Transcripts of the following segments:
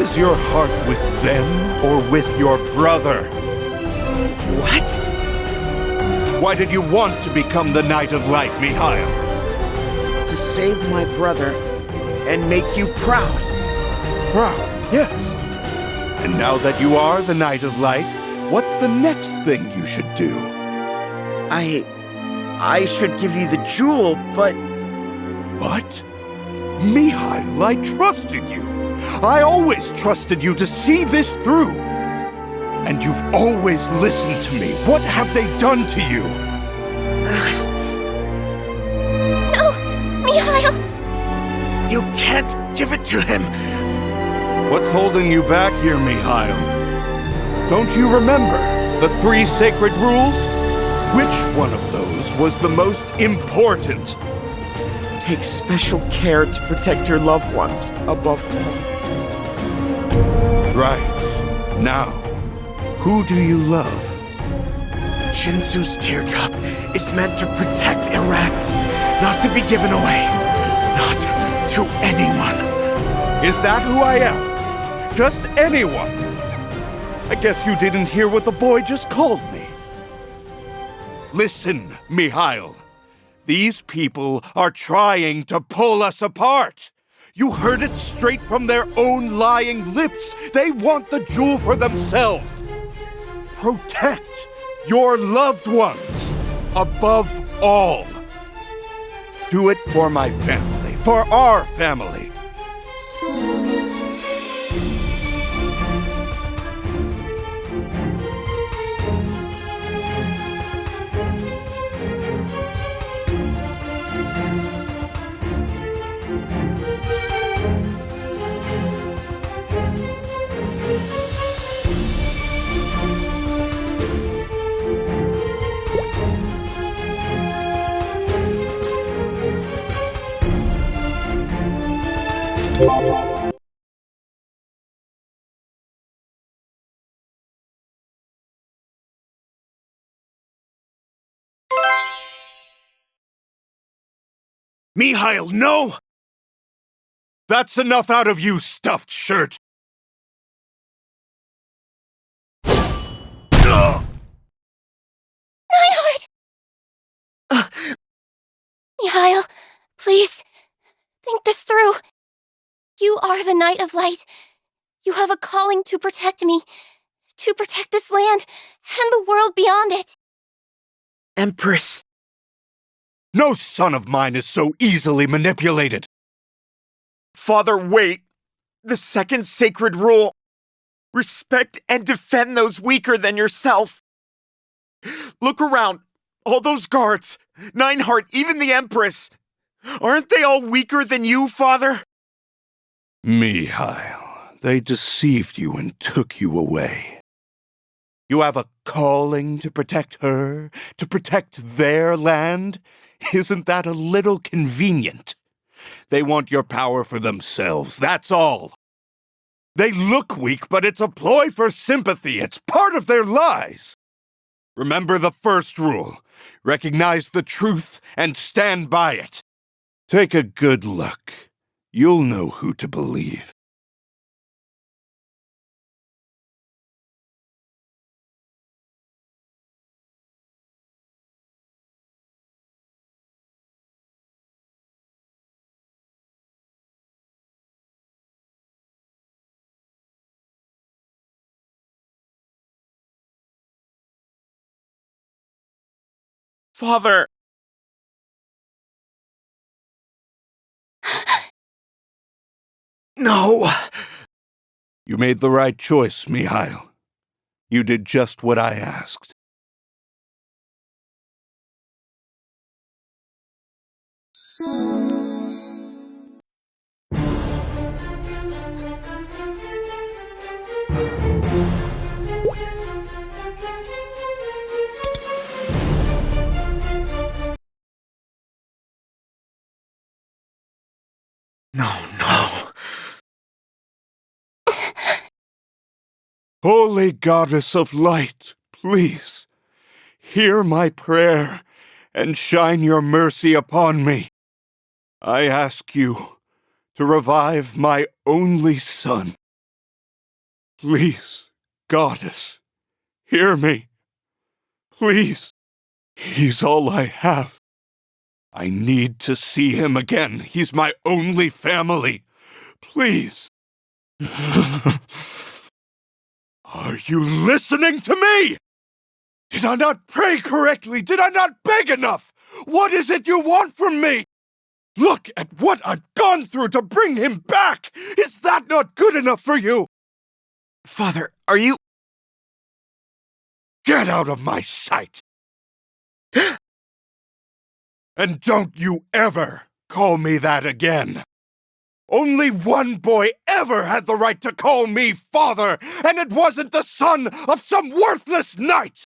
is your heart with them or with your brother? What? Why did you want to become the Knight of Light, Mikhail? To save my brother and make you proud. Proud, yes. And now that you are the Knight of Light, what's the next thing you should do? I should give you the jewel, but... What? Mikhail, I trusted you. I always trusted you to see this through. And you've always listened to me. What have they done to you? No! Mikhail! You can't give it to him! What's holding you back here, Mikhail? Don't you remember the 3 sacred rules? Which one of those was the most important? Take special care to protect your loved ones, above all. Right. Now, who do you love? Shinsu's teardrop is meant to protect Irath, not to be given away. Not to anyone. Is that who I am? Just anyone? I guess you didn't hear what the boy just called me. Listen, Mikhail. These people are trying to pull us apart. You heard it straight from their own lying lips. They want the jewel for themselves. Protect your loved ones above all. Do it for my family, for our family. Mikhail, no! That's enough out of you, stuffed shirt! Reinhardt! Mikhail, please, think this through. You are the Knight of Light. You have a calling to protect me, to protect this land and the world beyond it. Empress. No son of mine is so easily manipulated. Father, wait. The 2nd sacred rule. Respect and defend those weaker than yourself. Look around. All those guards. Reinhardt, even the Empress. Aren't they all weaker than you, Father? Mikhail, they deceived you and took you away. You have a calling to protect her, to protect their land? Isn't that a little convenient? They want your power for themselves, that's all. They look weak, but it's a ploy for sympathy. It's part of their lies. Remember the first rule. Recognize the truth and stand by it. Take a good look. You'll know who to believe. Father. No. You made the right choice, Mikhail. You did just what I asked. No. Holy Goddess of Light, please, hear my prayer and shine your mercy upon me. I ask you to revive my only son. Please, goddess, hear me. Please. He's all I have. I need to see him again. He's my only family. Please. Are you listening to me? Did I not pray correctly? Did I not beg enough? What is it you want from me? Look at what I've gone through to bring him back! Is that not good enough for you? Father, are you... Get out of my sight! And don't you ever call me that again! Only one boy ever had the right to call me father, and it wasn't the son of some worthless knight!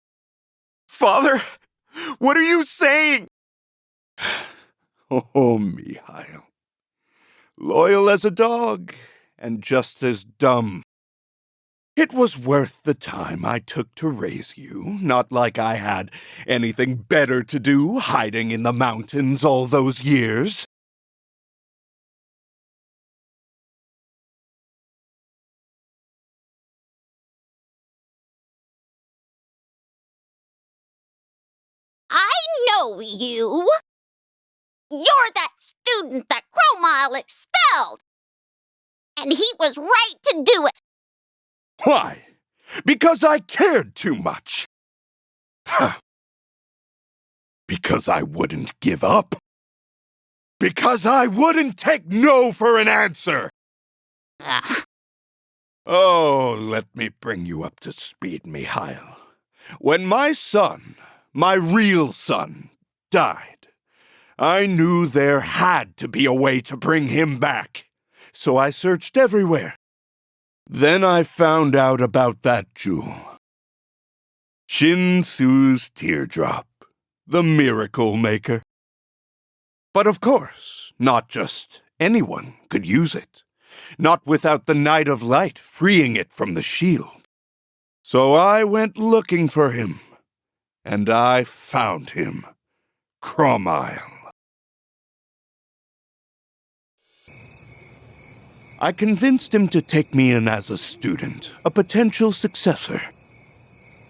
Father, what are you saying? Oh, Mikhail. Loyal as a dog, and just as dumb. It was worth the time I took to raise you, not like I had anything better to do hiding in the mountains all those years. I know you! You're that student that Cromile expelled! And he was right to do it! Why? Because I cared too much. Because I wouldn't give up. Because I wouldn't take no for an answer. Ugh. Oh, let me bring you up to speed, Mikhail. When my son, my real son, died, I knew there had to be a way to bring him back. So I searched everywhere. Then I found out about that jewel. Shinsu's teardrop, the miracle maker. But of course, not just anyone could use it. Not without the Knight of Light freeing it from the shield. So I went looking for him, and I found him, Cromile. I convinced him to take me in as a student, a potential successor.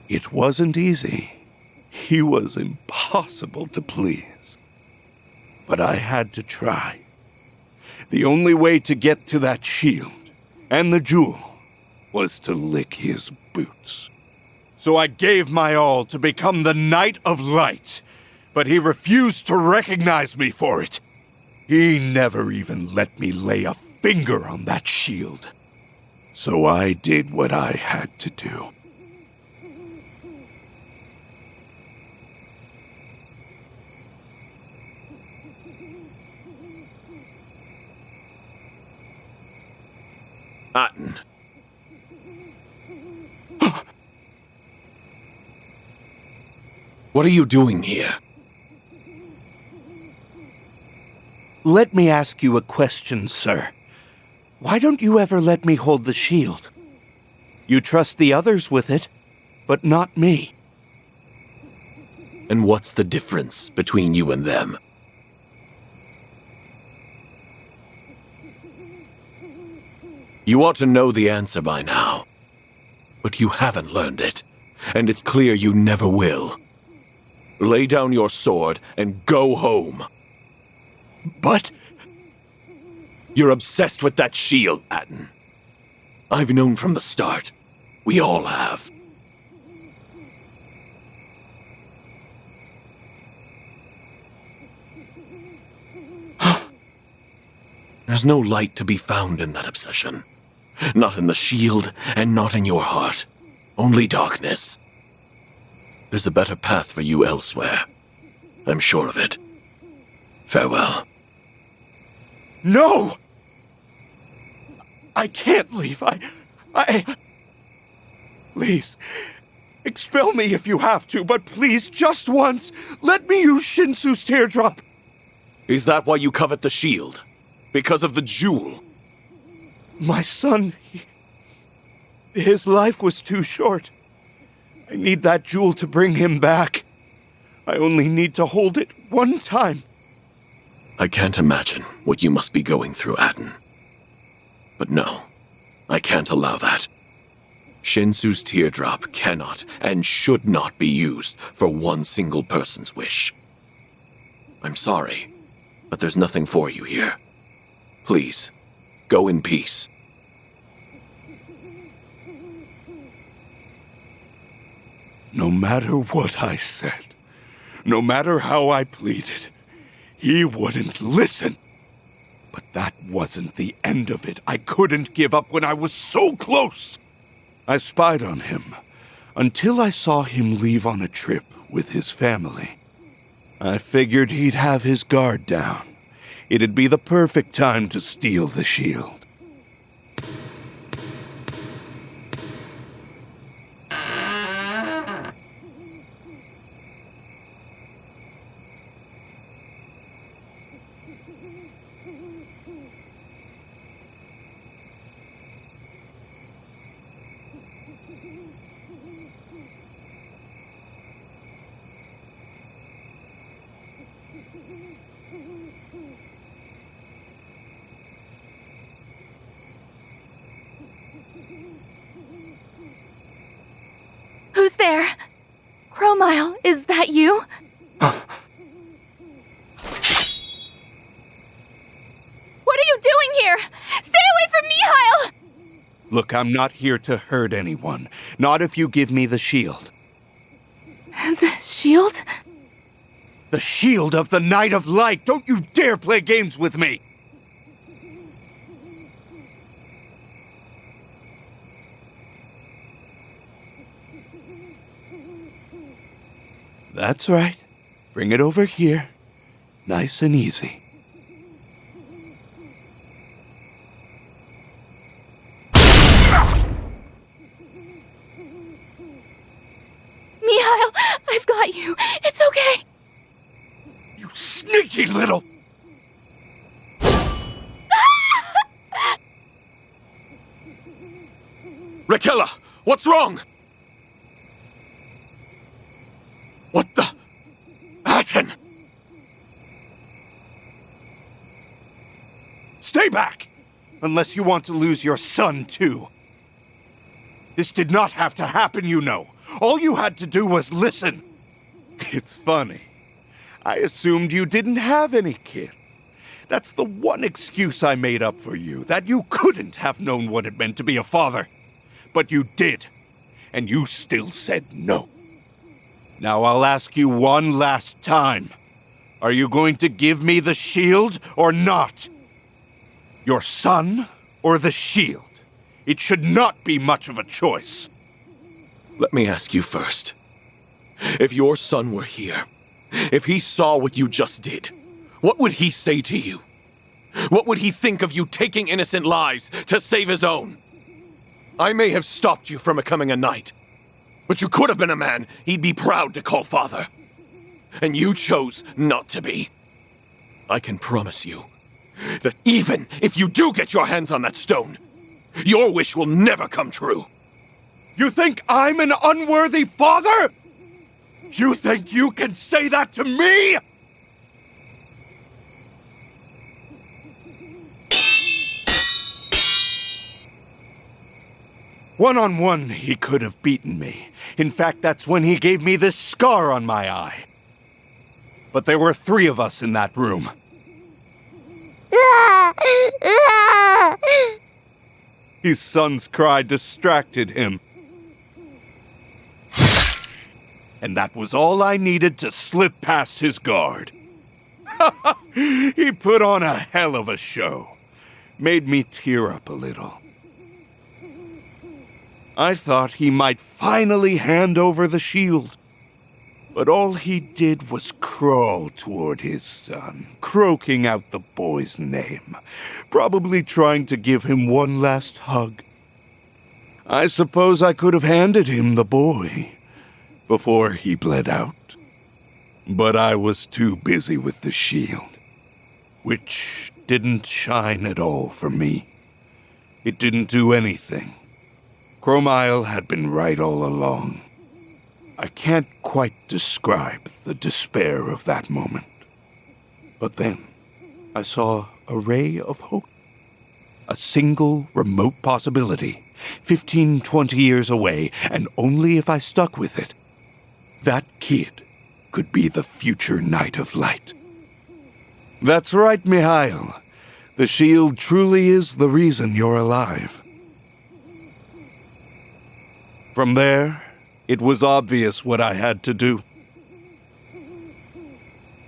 It wasn't easy. He was impossible to please. But I had to try. The only way to get to that shield and the jewel was to lick his boots. So I gave my all to become the Knight of Light, but he refused to recognize me for it. He never even let me lay a finger on that shield. So I did what I had to do. Atten. What are you doing here? Let me ask you a question, sir. Why don't you ever let me hold the shield? You trust the others with it, but not me. And what's the difference between you and them? You ought to know the answer by now. But you haven't learned it, and it's clear you never will. Lay down your sword and go home. But... You're obsessed with that shield, Atten. I've known from the start. We all have. There's no light to be found in that obsession. Not in the shield, and not in your heart. Only darkness. There's a better path for you elsewhere. I'm sure of it. Farewell. No! I can't leave. Please, expel me if you have to, but please, just once, let me use Shinsu's teardrop. Is that why you covet the shield? Because of the jewel? My son, his life was too short. I need that jewel to bring him back. I only need to hold it one time. I can't imagine what you must be going through, Atten. But no, I can't allow that. Shinsu's teardrop cannot and should not be used for one single person's wish. I'm sorry, but there's nothing for you here. Please, go in peace. No matter what I said, no matter how I pleaded, he wouldn't listen. But that wasn't the end of it. I couldn't give up when I was so close. I spied on him until I saw him leave on a trip with his family. I figured he'd have his guard down. It'd be the perfect time to steal the shield. Who's there? Cromile, is that you? What are you doing here? Stay away from Mihail! Look, I'm not here to hurt anyone. Not if you give me the shield. The shield? The shield of the Night of Light! Don't you dare play games with me! That's right. Bring it over here. Nice and easy. Mihail, I've got you. It's okay. You sneaky little... Rakella, what's wrong? What the... Aten! Stay back! Unless you want to lose your son, too. This did not have to happen, you know. All you had to do was listen. It's funny. I assumed you didn't have any kids. That's the one excuse I made up for you, that you couldn't have known what it meant to be a father. But you did. And you still said no. Now I'll ask you one last time. Are you going to give me the shield or not? Your son or the shield? It should not be much of a choice. Let me ask you first. If your son were here, if he saw what you just did, what would he say to you? What would he think of you taking innocent lives to save his own? I may have stopped you from becoming a knight, but you could have been a man he'd be proud to call father. And you chose not to be. I can promise you that even if you do get your hands on that stone, your wish will never come true. You think I'm an unworthy father? You think you can say that to me? One-on-one, he could have beaten me. In fact, that's when he gave me this scar on my eye. But there were 3 of us in that room. His son's cry distracted him. And that was all I needed to slip past his guard. He put on a hell of a show. Made me tear up a little. I thought he might finally hand over the shield. But all he did was crawl toward his son, croaking out the boy's name, probably trying to give him one last hug. I suppose I could have handed him the boy before he bled out. But I was too busy with the shield, which didn't shine at all for me. It didn't do anything. Cromile had been right all along. I can't quite describe the despair of that moment. But then, I saw a ray of hope. A single remote possibility 15, 20 years away, and only if I stuck with it, that kid could be the future Knight of Light. That's right, Mikhail. The shield truly is the reason you're alive. From there, it was obvious what I had to do.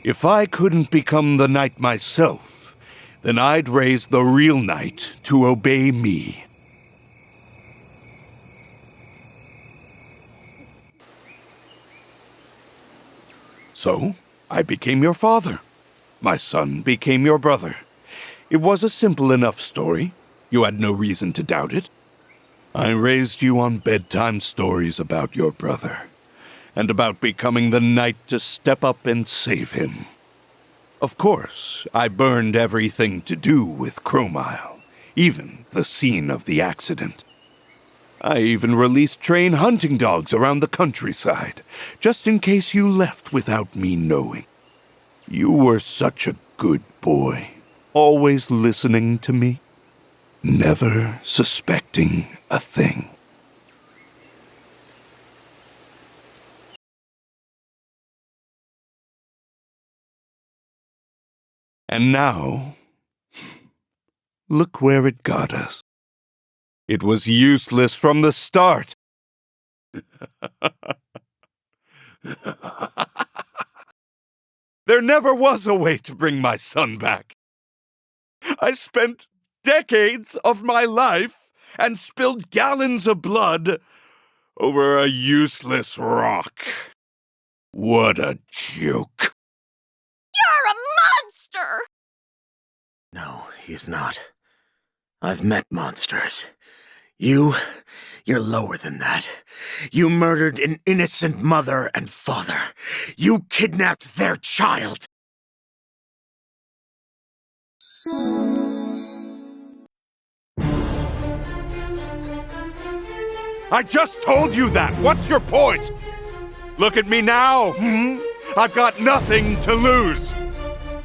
If I couldn't become the knight myself, then I'd raise the real knight to obey me. So, I became your father. My son became your brother. It was a simple enough story. You had no reason to doubt it. I raised you on bedtime stories about your brother, and about becoming the knight to step up and save him. Of course, I burned everything to do with Chromile, even the scene of the accident. I even released trained hunting dogs around the countryside, just in case you left without me knowing. You were such a good boy, always listening to me, never suspecting a thing. And now, look where it got us. It was useless from the start. There never was a way to bring my son back. I spent decades of my life and spilled gallons of blood over a useless rock. What a joke. You're a monster! No, he's not. I've met monsters. You're lower than that. You murdered an innocent mother and father. You kidnapped their child. I just told you that! What's your point? Look at me now, I've got nothing to lose.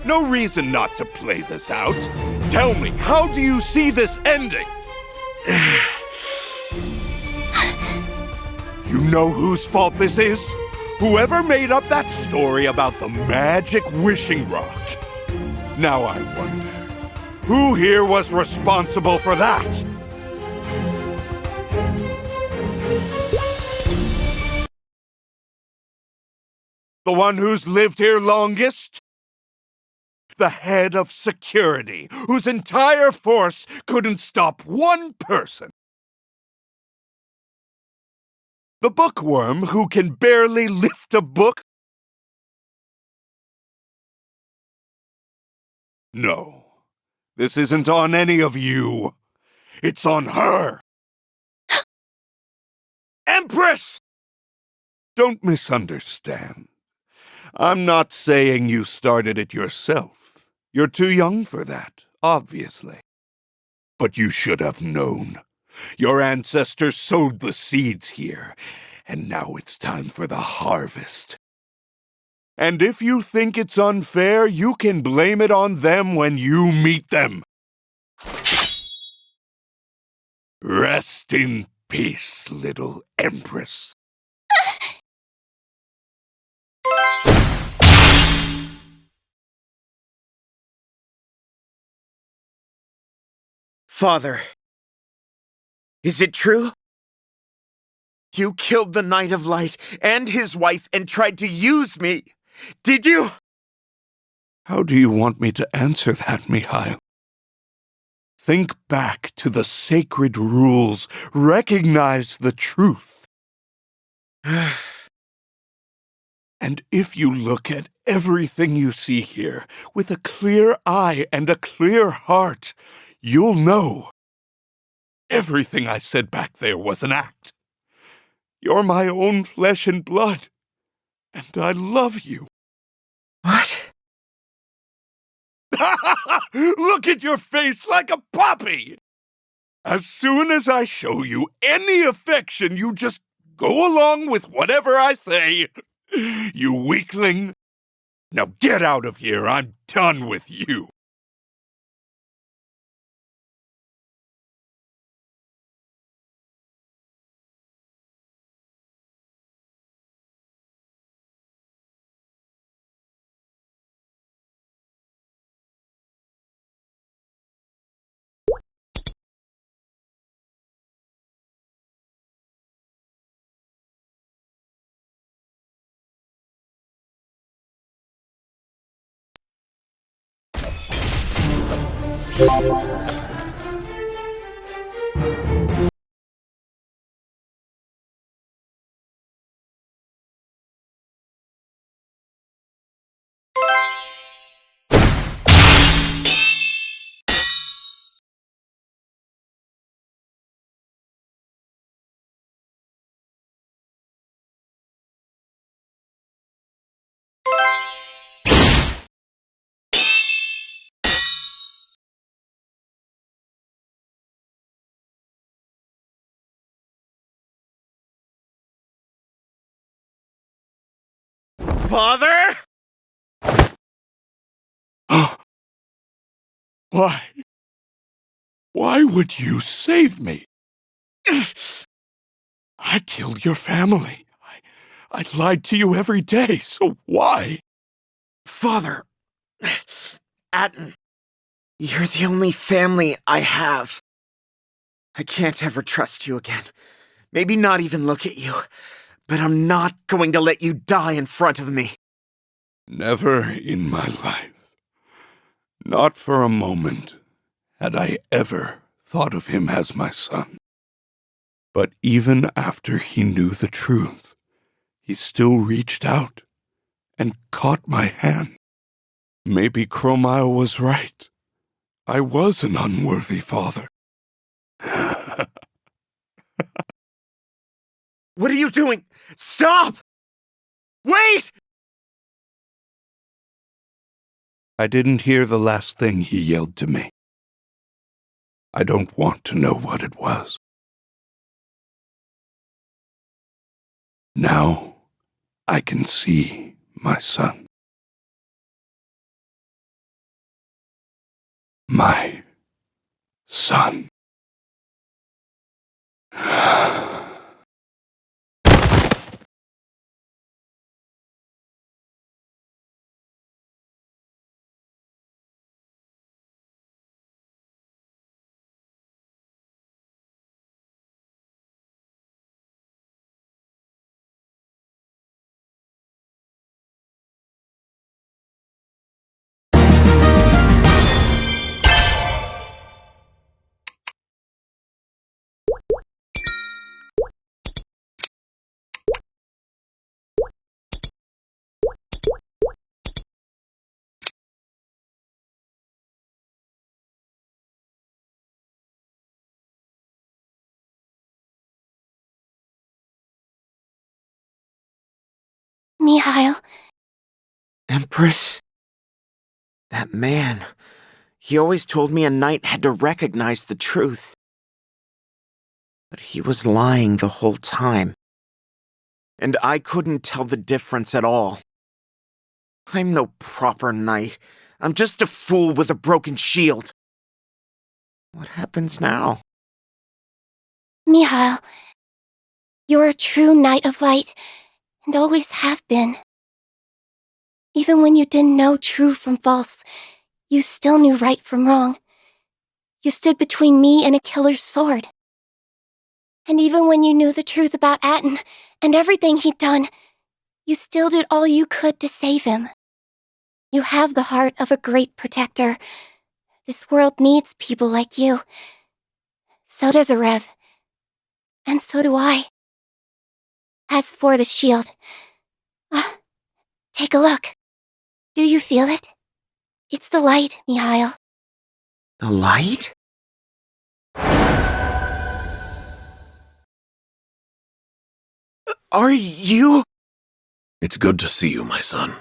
No reason not to play this out. Tell me, how do you see this ending? You know whose fault this is? Whoever made up that story about the magic wishing rock. Now I wonder, who here was responsible for that? The one who's lived here longest? The head of security, whose entire force couldn't stop one person. The bookworm who can barely lift a book? No, this isn't on any of you. It's on her. Empress! Don't misunderstand. I'm not saying you started it yourself. You're too young for that, obviously. But you should have known. Your ancestors sowed the seeds here, and now it's time for the harvest. And if you think it's unfair, you can blame it on them when you meet them. Rest in peace, little Empress. Father, is it true? You killed the Knight of Light and his wife and tried to use me, did you? How do you want me to answer that, Mikhail? Think back to the sacred rules. Recognize the truth. And if you look at everything you see here with a clear eye and a clear heart, you'll know. Everything I said back there was an act. You're my own flesh and blood, and I love you. What? Look at your face like a puppy! As soon as I show you any affection, you just go along with whatever I say. You weakling. Now get out of here. I'm done with you. Father? Why? Why would you save me? I killed your family. I lied to you every day, so why? Father. Atten. You're the only family I have. I can't ever trust you again. Maybe not even look at you. But I'm not going to let you die in front of me. Never in my life, not for a moment, had I ever thought of him as my son. But even after he knew the truth, he still reached out and caught my hand. Maybe Cromile was right. I was an unworthy father. What are you doing? Stop! Wait! I didn't hear the last thing he yelled to me. I don't want to know what it was. Now I can see my son. My son. Mikhail, Empress? That man. He always told me a knight had to recognize the truth. But he was lying the whole time. And I couldn't tell the difference at all. I'm no proper knight. I'm just a fool with a broken shield. What happens now? Mikhail, you're a true knight of light, and always have been. Even when you didn't know true from false, you still knew right from wrong. You stood between me and a killer's sword. And even when you knew the truth about Atten and everything he'd done, you still did all you could to save him. You have the heart of a great protector. This world needs people like you. So does Arev. And so do I. As for the shield, take a look. Do you feel it? It's the light, Mikhail. The light? Are you? It's good to see you, my son.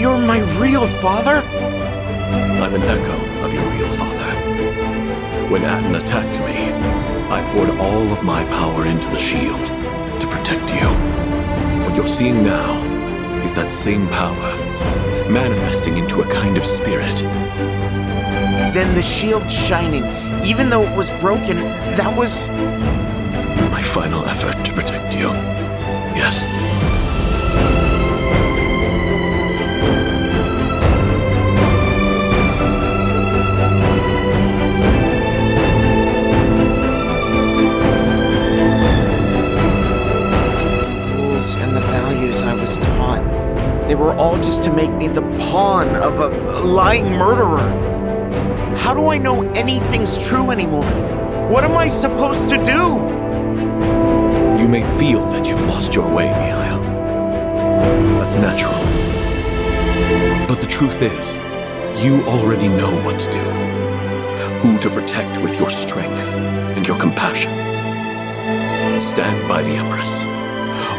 You're my real father? I'm an echo of your real father. When Atten attacked me, I poured all of my power into the shield to protect you. What you're seeing now is that same power manifesting into a kind of spirit. Then the shield shining, even though it was broken, that was... my final effort to protect you. Yes. Rules and the values I was taught, they were all just to make me the pawn of a lying murderer. How do I know anything's true anymore? What am I supposed to do? You may feel that you've lost your way, Mihail. That's natural. But the truth is, you already know what to do. Who to protect with your strength and your compassion. Stand by the Empress.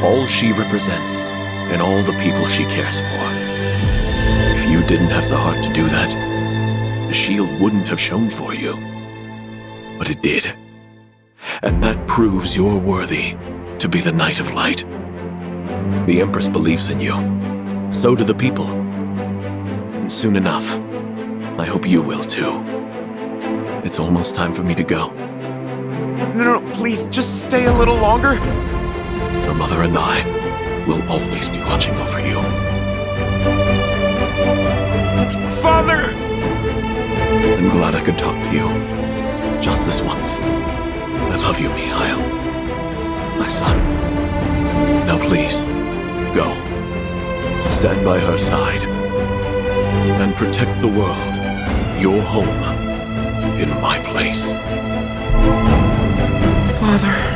All she represents, and all the people she cares for. If you didn't have the heart to do that, the shield wouldn't have shone for you. But it did. And that proves you're worthy to be the Knight of Light. The Empress believes in you. So do the people. And soon enough, I hope you will too. It's almost time for me to go. No, please, just stay a little longer. Your mother and I will always be watching over you. Father! I'm glad I could talk to you. Just this once. I love you, Mihail. My son. Now please, go. Stand by her side. And protect the world, your home, in my place. Father...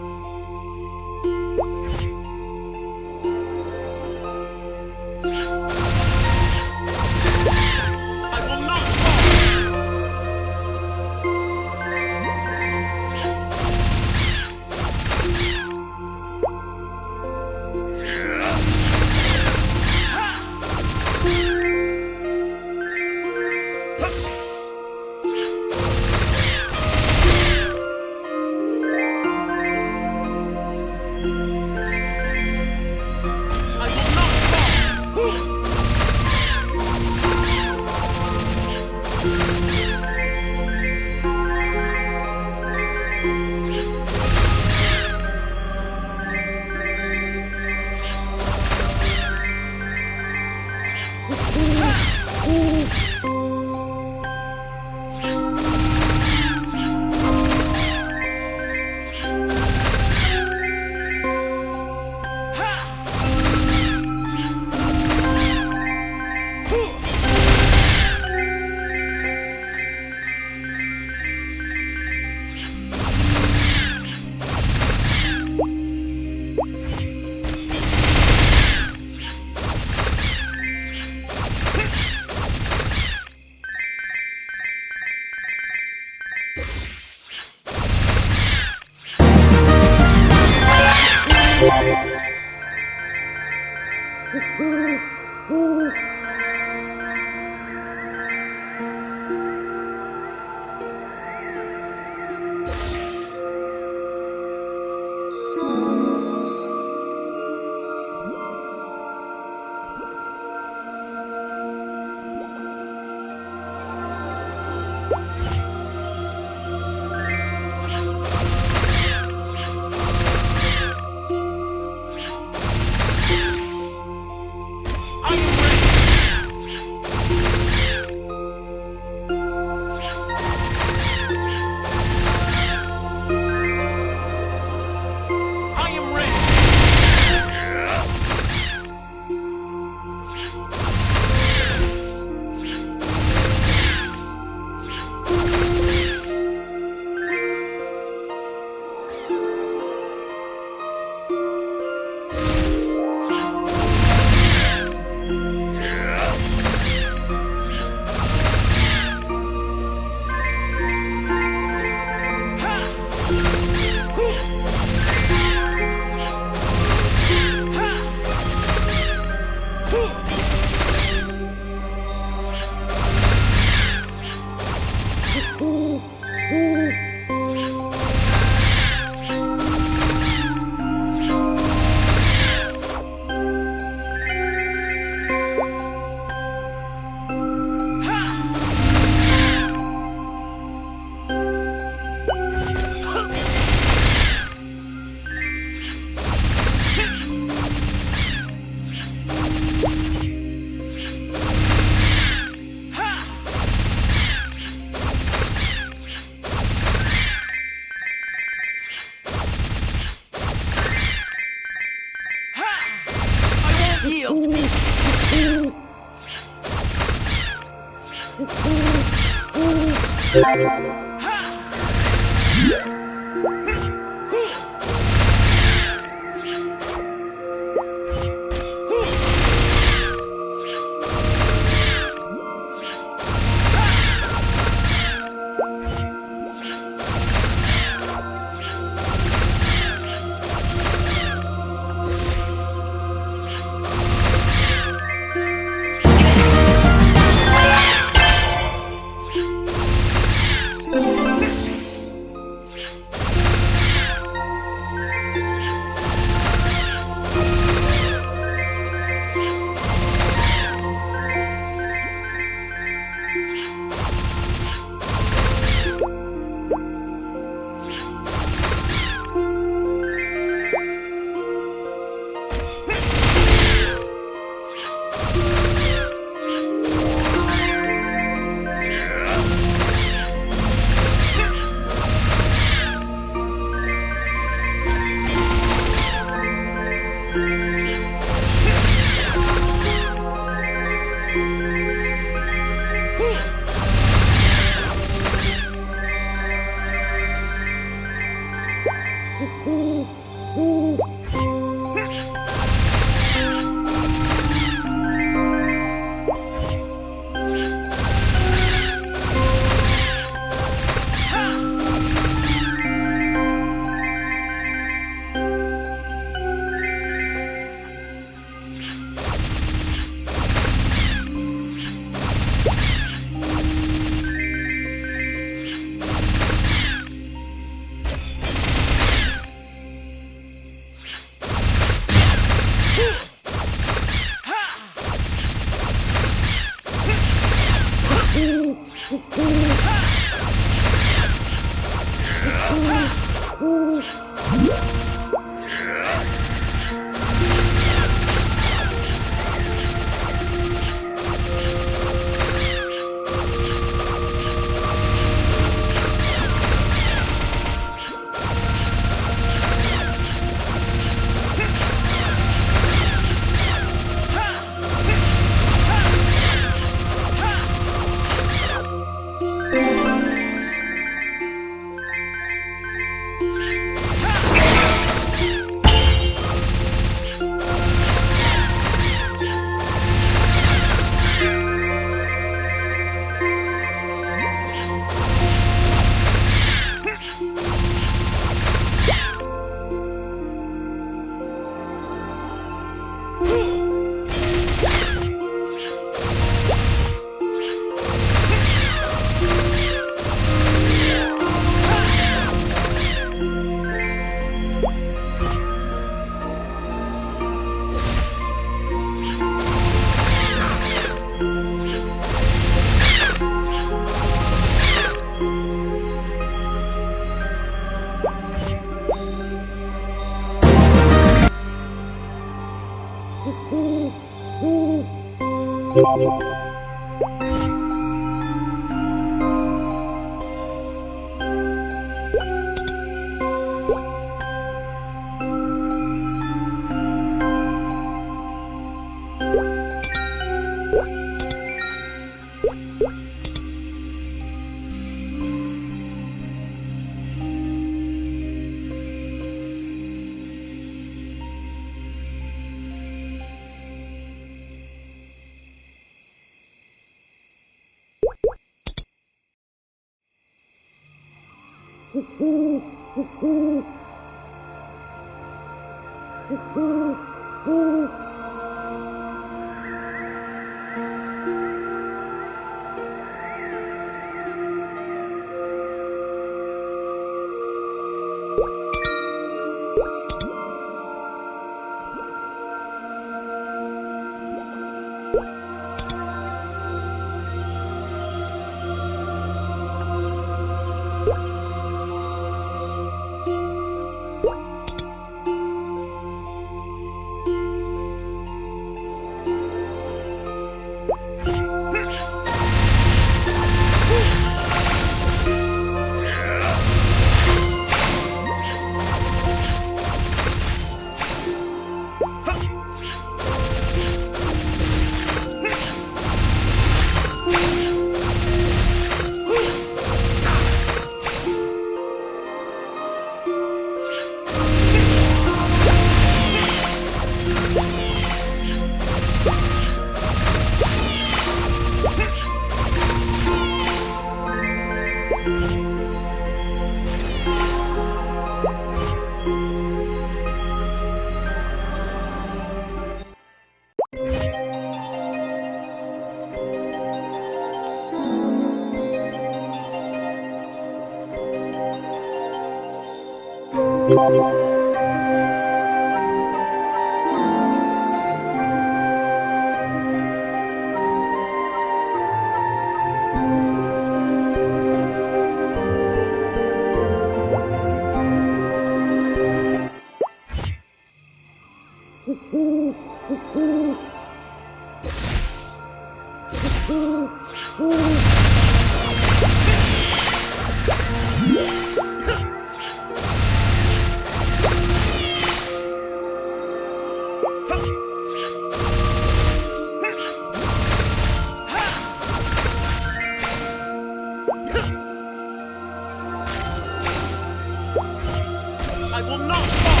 I will not fall!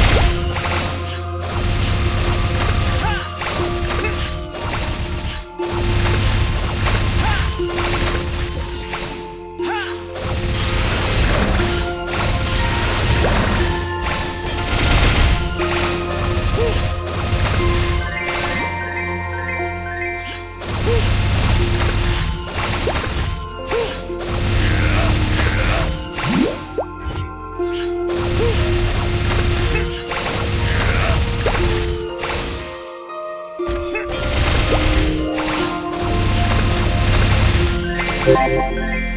Thank you.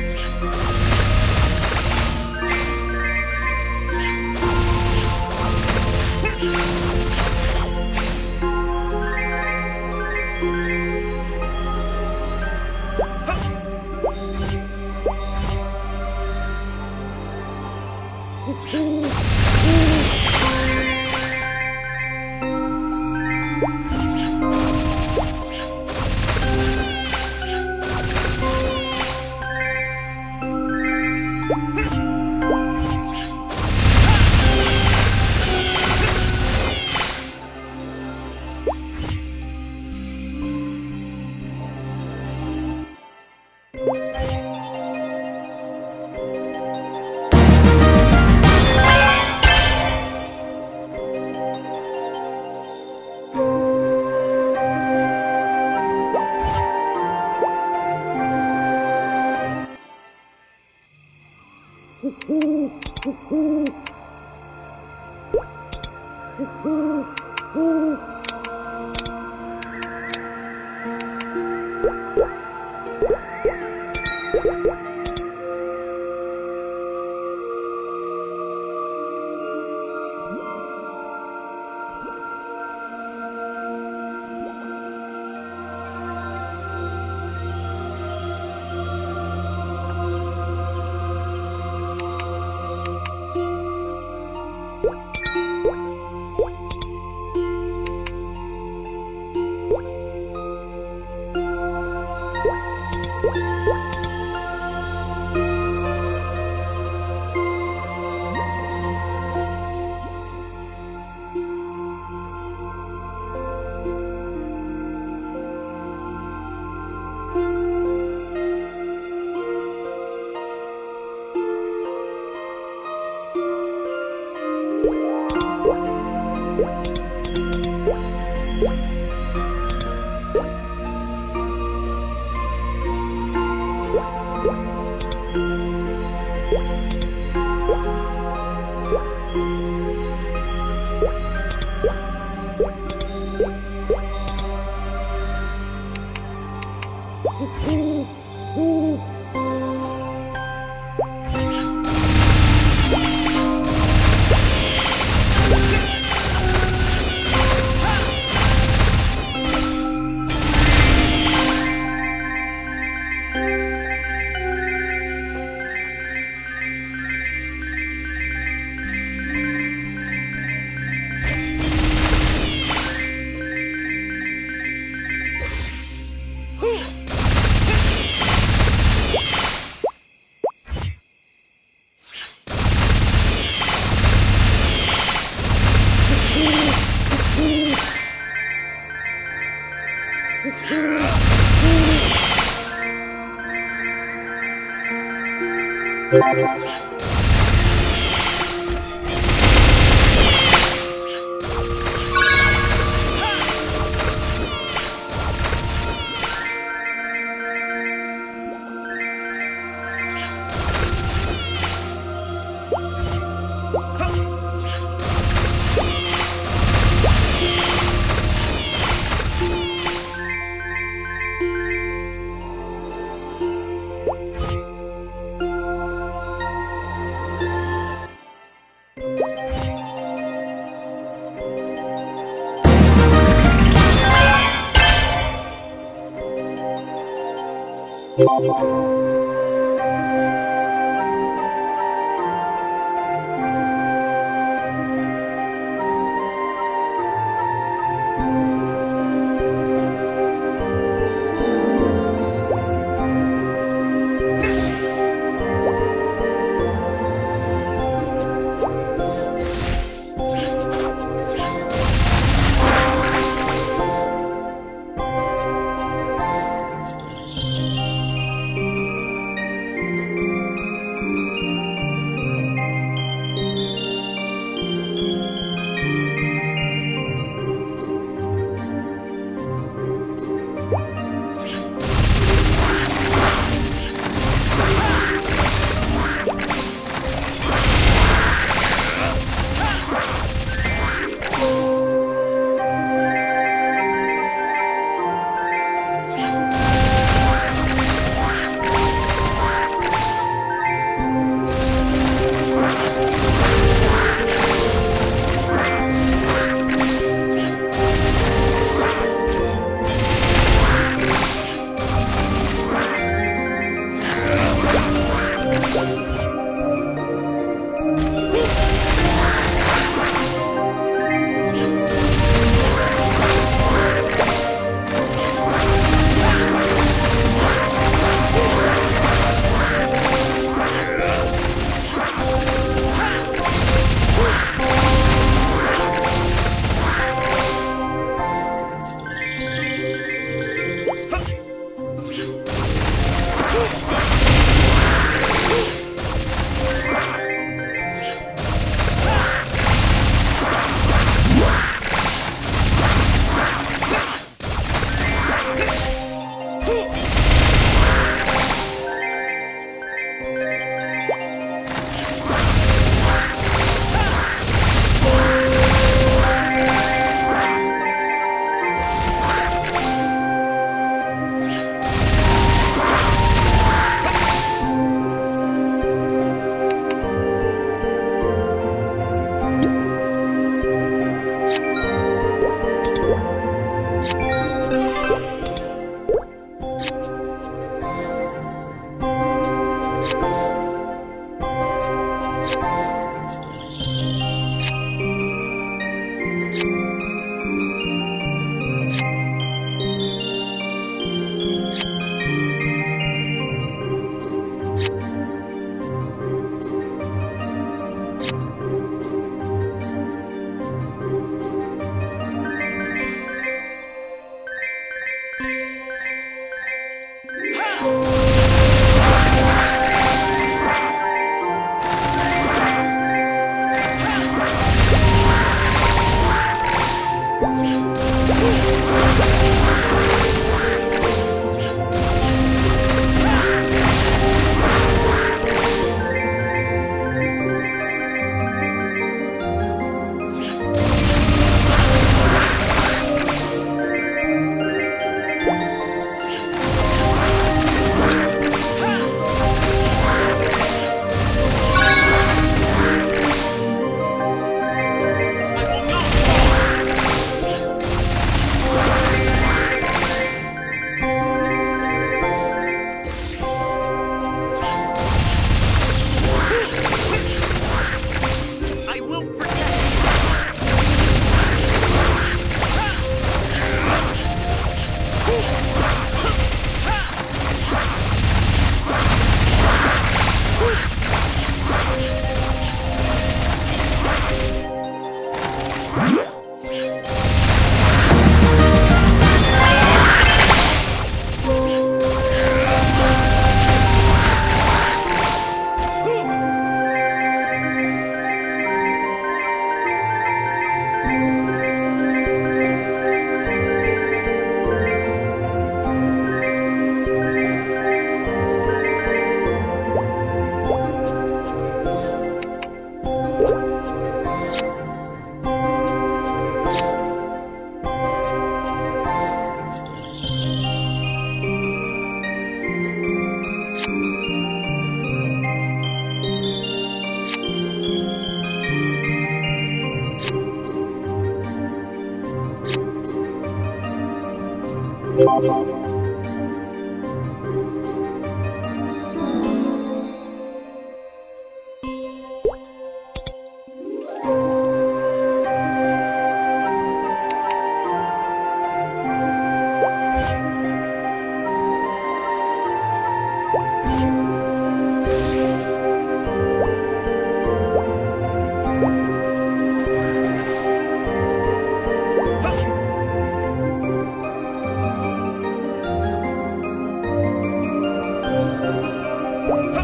Thank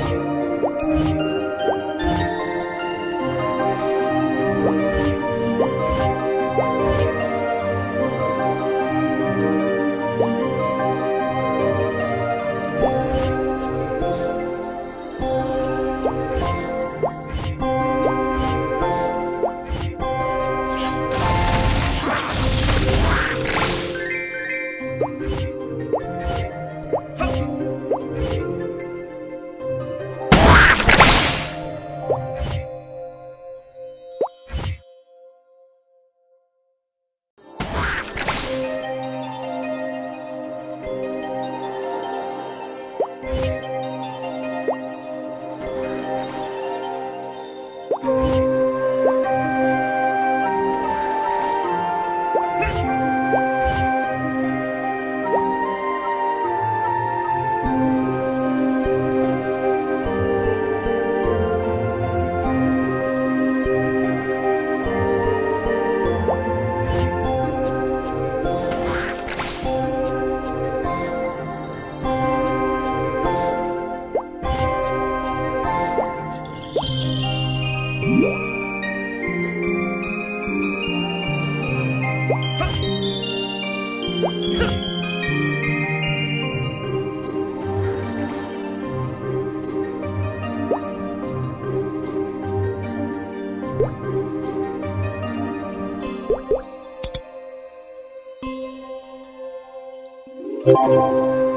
you.